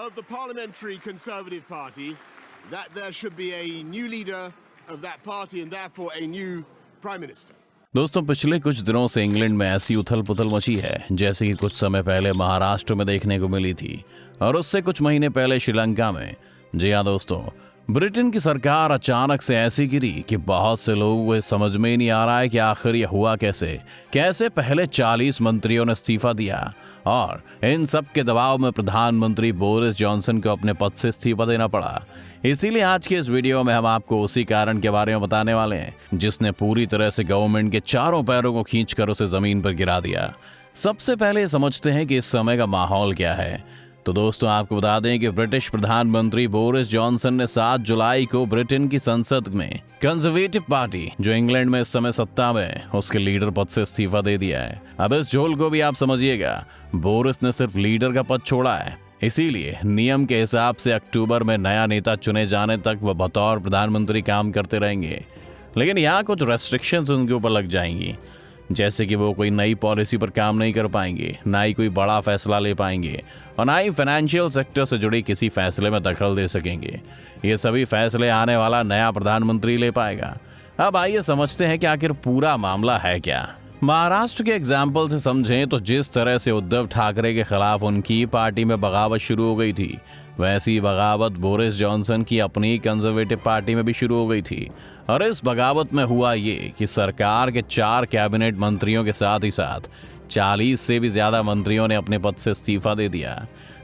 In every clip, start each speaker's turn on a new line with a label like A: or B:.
A: of the Parliamentary Conservative Party that there should be a new leader of that party and therefore a new Prime Minister.
B: दोस्तों, पिछले कुछ दिनों से England में ऐसी उथल पुथल मची है जैसे कि कुछ समय पहले महाराष्ट्र में देखने को मिली थी और उससे कुछ महीने पहले श्रीलंका में। जी हाँ दोस्तों, ब्रिटेन की सरकार अचानक से ऐसी गिरी कि बहुत से लोगों को समझ में ही नहीं आ रहा है कि आखिर ये हुआ कैसे पहले 40 मंत्रियों ने इस्तीफा दिया और इन सब के दबाव में प्रधानमंत्री बोरिस जॉनसन को अपने पद से इस्तीफा देना पड़ा। इसीलिए आज के इस वीडियो में हम आपको उसी कारण के बारे में बताने वाले हैं जिसने पूरी तरह से गवर्नमेंट के चारों पैरों को खींचकर उसे जमीन पर गिरा दिया। सबसे पहले समझते हैं कि इस समय का माहौल क्या है। तो दोस्तों, आपको बता दें कि ब्रिटिश प्रधानमंत्री बोरिस जॉनसन ने 7 जुलाई को ब्रिटेन की संसद में कंजर्वेटिव पार्टी, जो इंग्लैंड में इस समय सत्ता में है, उसके लीडर पद से इस्तीफा दे दिया है। अब इस झोल को भी आप समझिएगा, बोरिस ने सिर्फ लीडर का पद छोड़ा है, इसीलिए नियम के हिसाब से अक्टूबर में नया नेता चुने जाने तक वह बतौर प्रधानमंत्री काम करते रहेंगे। लेकिन यहाँ कुछ रेस्ट्रिक्शंस उनके ऊपर लग जाएंगी, जैसे कि वो कोई नई पॉलिसी पर काम नहीं कर पाएंगे, ना ही कोई बड़ा फैसला ले पाएंगे और ना ही फाइनेंशियल सेक्टर से जुड़ी किसी फैसले में दखल दे सकेंगे। ये सभी फैसले आने वाला नया प्रधानमंत्री ले पाएगा। अब आइए समझते हैं कि आखिर पूरा मामला है क्या। महाराष्ट्र के एग्जाम्पल से समझें तो जिस तरह से उद्धव ठाकरे के खिलाफ उनकी पार्टी में बगावत शुरू हो गई थी, वैसी बगावत बोरिस जॉनसन की अपनी कंजर्वेटिव पार्टी में भी शुरू हो गई थी। और इस बगावत में हुआ ये कि सरकार के 4 कैबिनेट मंत्रियों के साथ ही साथ 40 से भी ज्यादा मंत्रियों ने अपने पद से इस्तीफा दे दिया।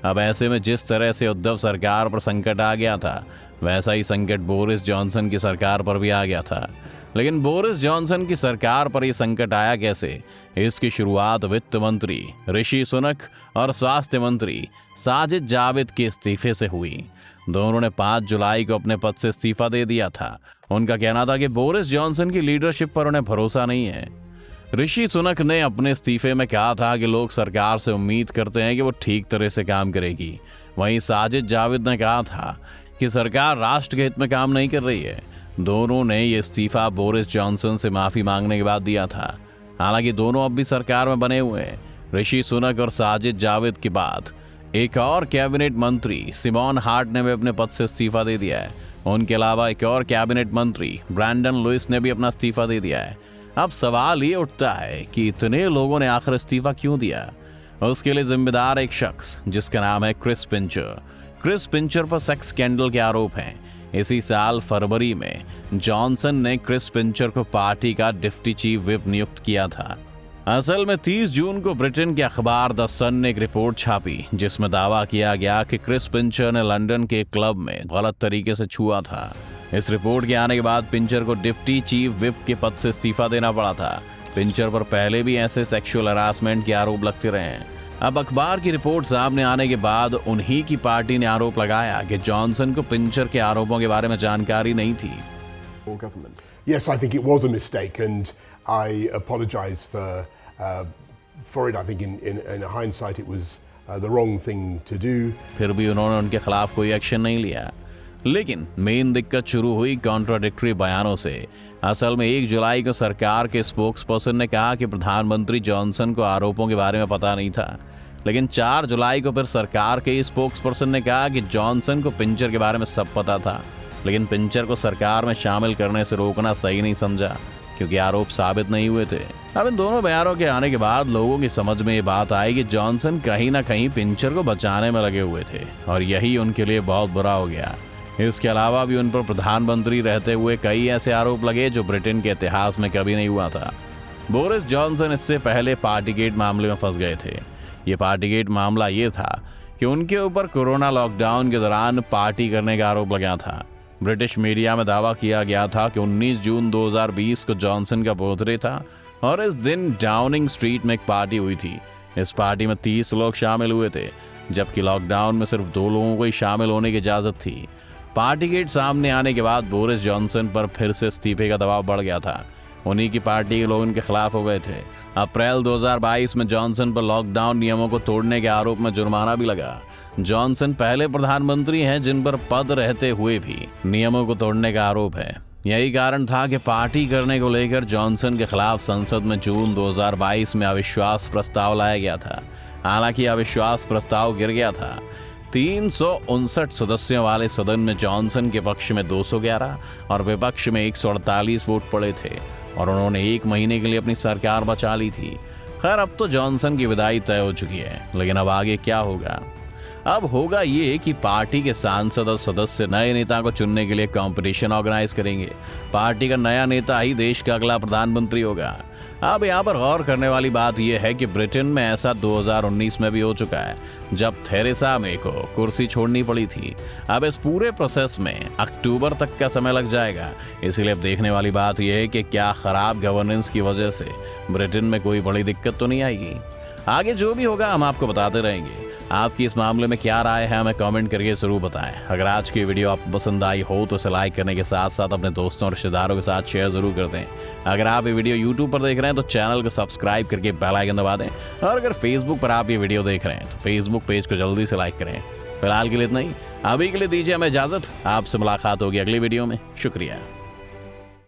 B: अब ऐसे में जिस तरह से उद्धव सरकार पर संकट आ गया था, वैसा ही संकट बोरिस जॉनसन की सरकार पर भी आ गया था। लेकिन बोरिस जॉनसन की सरकार पर यह संकट आया कैसे? इसकी शुरुआत वित्त मंत्री ऋषि सुनक और स्वास्थ्य मंत्री साजिद जाविद के इस्तीफे से हुई। दोनों ने 5 जुलाई को अपने पद से इस्तीफा दे दिया था। उनका कहना था कि बोरिस जॉनसन की लीडरशिप पर उन्हें भरोसा नहीं है। ऋषि सुनक ने अपने इस्तीफे में कहा था कि लोग सरकार से उम्मीद करते हैं कि वो ठीक तरह से काम करेगी। वहीं साजिद जाविद ने कहा था कि सरकार राष्ट्र के हित में काम नहीं कर रही है। दोनों ने ये इस्तीफा बोरिस जॉनसन से माफी मांगने के बाद दिया था। हालांकि दोनों अब भी सरकार में बने हुए हैं। ऋषि सुनक और साजिद जाविद के बाद एक और कैबिनेट मंत्री सिमोन हार्ट ने भी अपने पद से इस्तीफा दे दिया है। उनके अलावा एक और कैबिनेट मंत्री ब्रैंडन लुइस ने भी अपना इस्तीफा दे दिया है। अब सवाल ये उठता है कि इतने लोगों ने आखिर इस्तीफा क्यों दिया? उसके लिए जिम्मेदार एक शख्स जिसका नाम है क्रिस पिंचर। क्रिस पिंचर पर सेक्स स्कैंडल के आरोप हैं। इसी साल फरवरी में जॉनसन ने क्रिस पिंचर को पार्टी का डिप्टी चीफ व्हिप नियुक्त किया था। असल में 30 जून को ब्रिटेन के अखबार द सन ने एक रिपोर्ट छापी जिसमें दावा किया गया कि क्रिस पिंचर ने लंदन के एक क्लब में गलत तरीके से छुआ था। इस रिपोर्ट के आने के बाद पिंचर को डिप्टी चीफ व्हिप के पद से इस्तीफा देना पड़ा था। पिंचर पर पहले भी ऐसे सेक्सुअल हरासमेंट के आरोप लगते रहे हैं। अब अखबार की रिपोर्ट सामने आने के बाद उन्हीं की पार्टी ने आरोप लगाया कि जॉनसन को पिंचर के आरोपों के बारे में जानकारी नहीं थी।
A: Yes, I think it was a mistake and I apologize for it. I think in hindsight it was the wrong thing to do.
B: फिर भी उन्होंने उनके खिलाफ कोई एक्शन नहीं लिया। लेकिन मेन दिक्कत शुरू हुई कॉन्ट्राडिक्टरी बयानों से। असल में 1 जुलाई को सरकार के स्पोक्सपर्सन ने कहा कि प्रधानमंत्री जॉनसन को आरोपों के बारे में पता नहीं था। लेकिन 4 जुलाई को फिर सरकार के स्पोक्सपर्सन ने कहा कि जॉनसन को पिंचर के बारे में सब पता था, लेकिन पिंचर को सरकार में शामिल करने से रोकना सही नहीं समझा क्योंकि आरोप साबित नहीं हुए थे। अब इन दोनों बयानों के आने के बाद लोगों की समझ में ये बात आई कि जॉनसन कहीं ना कहीं पिंचर को बचाने में लगे हुए थे और यही उनके लिए बहुत बुरा हो गया। इसके अलावा भी उन पर प्रधानमंत्री रहते हुए कई ऐसे आरोप लगे जो ब्रिटेन के इतिहास में कभी नहीं हुआ था। बोरिस जॉनसन इससे पहले पार्टीगेट मामले में फंस गए थे। ये पार्टीगेट मामला ये था कि उनके ऊपर कोरोना लॉकडाउन के दौरान पार्टी करने का आरोप लगा था। ब्रिटिश मीडिया में दावा किया गया था कि 19 जून 2020 को जॉनसन का बर्थडे था और इस दिन डाउनिंग स्ट्रीट में एक पार्टी हुई थी। इस पार्टी में 30 लोग शामिल हुए थे, जबकि लॉकडाउन में सिर्फ 2 लोगों को ही शामिल होने की इजाज़त थी। पार्टीगेट सामने आने के बाद बोरिस जॉनसन पर फिर से इस्तीफे का दबाव बढ़ गया था। उन्हीं की पार्टी के लोग उनके खिलाफ हो गए थे। अप्रैल 2022 में जॉनसन पर लॉकडाउन नियमों को तोड़ने के आरोप में जुर्माना भी लगा। जॉनसन पहले प्रधानमंत्री हैं जिन पर पद रहते हुए भी नियमों को तोड़ने का आरोप है। यही कारण था कि पार्टी करने को लेकर जॉनसन के खिलाफ संसद में जून 2022 में अविश्वास प्रस्ताव लाया गया था। हालांकि अविश्वास प्रस्ताव गिर गया था। 359 सदस्यों वाले सदन में जॉनसन के पक्ष में 211 और विपक्ष में 148 वोट पड़े थे और उन्होंने 1 महीने के लिए अपनी सरकार बचा ली थी। खैर, अब तो जॉनसन की विदाई तय हो चुकी है, लेकिन अब आगे क्या होगा? अब होगा ये कि पार्टी के सांसद और सदस्य नए नेता को चुनने के लिए कंपटीशन ऑर्गेनाइज करेंगे। पार्टी का नया नेता ही देश का अगला प्रधानमंत्री होगा। अब यहाँ पर गौर करने वाली बात यह है कि ब्रिटेन में ऐसा 2019 में भी हो चुका है, जब थेरेसा मे को कुर्सी छोड़नी पड़ी थी। अब इस पूरे प्रोसेस में अक्टूबर तक का समय लग जाएगा। इसलिए अब देखने वाली बात यह है कि क्या खराब गवर्नेंस की वजह से ब्रिटेन में कोई बड़ी दिक्कत तो नहीं आएगी। आगे जो भी होगा हम आपको बताते रहेंगे। आपकी इस मामले में क्या राय है हमें कमेंट करके जरूर बताएं। अगर आज की वीडियो आपको पसंद आई हो तो इसे लाइक करने के साथ साथ अपने दोस्तों और रिश्तेदारों के साथ शेयर जरूर कर दें। अगर आप ये वीडियो यूट्यूब पर देख रहे हैं तो चैनल को सब्सक्राइब करके बेल आइकन दबा दें, और अगर फेसबुक पर आप ये वीडियो देख रहे हैं तो फेसबुक पेज को जल्दी से लाइक करें। फिलहाल के लिए इतना ही, अभी के लिए दीजिए हमें इजाजत। आपसे मुलाकात होगी अगली वीडियो में। शुक्रिया।